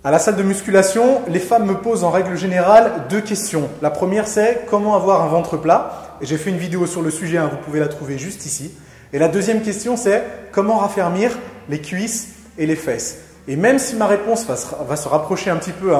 À la salle de musculation, les femmes me posent en règle générale deux questions. La première, c'est comment avoir un ventre plat. Et j'ai fait une vidéo sur le sujet, vous pouvez la trouver juste ici. Et la deuxième question, c'est comment raffermir les cuisses et les fesses. Et même si ma réponse va se rapprocher un petit peu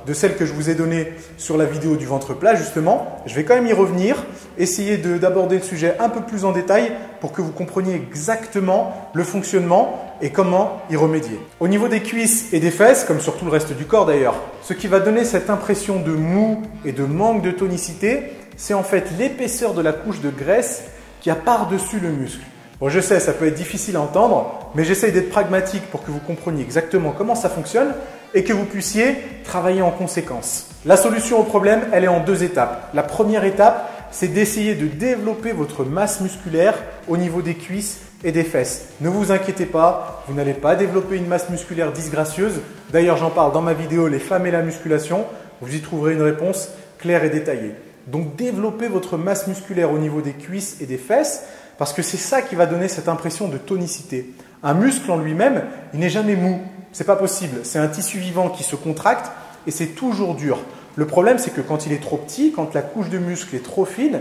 de celle que je vous ai donnée sur la vidéo du ventre plat, justement, je vais quand même y revenir, essayer d'aborder le sujet un peu plus en détail pour que vous compreniez exactement le fonctionnement et comment y remédier. Au niveau des cuisses et des fesses, comme sur tout le reste du corps d'ailleurs, ce qui va donner cette impression de mou et de manque de tonicité, c'est en fait l'épaisseur de la couche de graisse qui a par-dessus le muscle. Bon, je sais, ça peut être difficile à entendre, mais j'essaye d'être pragmatique pour que vous compreniez exactement comment ça fonctionne et que vous puissiez travailler en conséquence. La solution au problème, elle est en deux étapes. La première étape, c'est d'essayer de développer votre masse musculaire au niveau des cuisses et des fesses. Ne vous inquiétez pas, vous n'allez pas développer une masse musculaire disgracieuse. D'ailleurs, j'en parle dans ma vidéo « Les femmes et la musculation ». Vous y trouverez une réponse claire et détaillée. Donc, développez votre masse musculaire au niveau des cuisses et des fesses parce que c'est ça qui va donner cette impression de tonicité. Un muscle en lui-même, il n'est jamais mou. C'est pas possible. C'est un tissu vivant qui se contracte et c'est toujours dur. Le problème, c'est que quand il est trop petit, quand la couche de muscle est trop fine,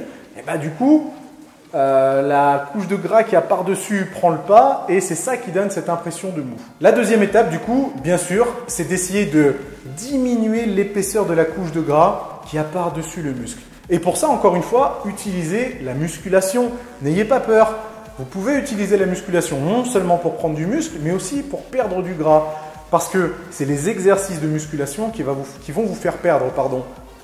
du coup, la couche de gras qui a par-dessus prend le pas et c'est ça qui donne cette impression de mou. La deuxième étape, du coup, bien sûr, c'est d'essayer de diminuer l'épaisseur de la couche de gras qui a par-dessus le muscle. Et pour ça, encore une fois, utilisez la musculation. N'ayez pas peur. Vous pouvez utiliser la musculation non seulement pour prendre du muscle, mais aussi pour perdre du gras. Parce que c'est les exercices de musculation qui vont vous faire perdre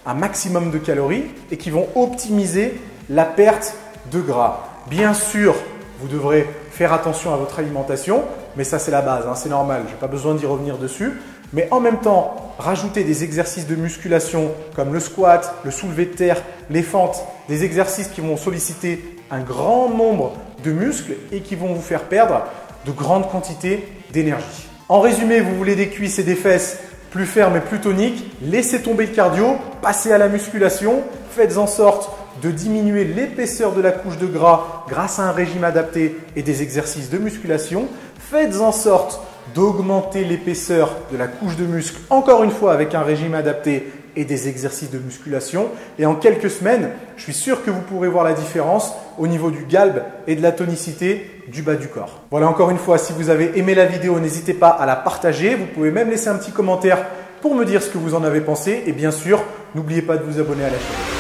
un maximum de calories et qui vont optimiser la perte de gras. Bien sûr, vous devrez faire attention à votre alimentation, mais ça c'est la base, c'est normal, je n'ai pas besoin d'y revenir dessus. Mais en même temps, rajouter des exercices de musculation comme le squat, le soulevé de terre, les fentes, des exercices qui vont solliciter un grand nombre de muscles et qui vont vous faire perdre de grandes quantités d'énergie. En résumé, vous voulez des cuisses et des fesses plus fermes et plus toniques, laissez tomber le cardio, passez à la musculation, faites en sorte de diminuer l'épaisseur de la couche de gras grâce à un régime adapté et des exercices de musculation. Faites en sorte d'augmenter l'épaisseur de la couche de muscle, encore une fois avec un régime adapté et des exercices de musculation. Et en quelques semaines, je suis sûr que vous pourrez voir la différence au niveau du galbe et de la tonicité du bas du corps. Voilà, encore une fois, si vous avez aimé la vidéo, n'hésitez pas à la partager. Vous pouvez même laisser un petit commentaire pour me dire ce que vous en avez pensé. Et bien sûr, n'oubliez pas de vous abonner à la chaîne.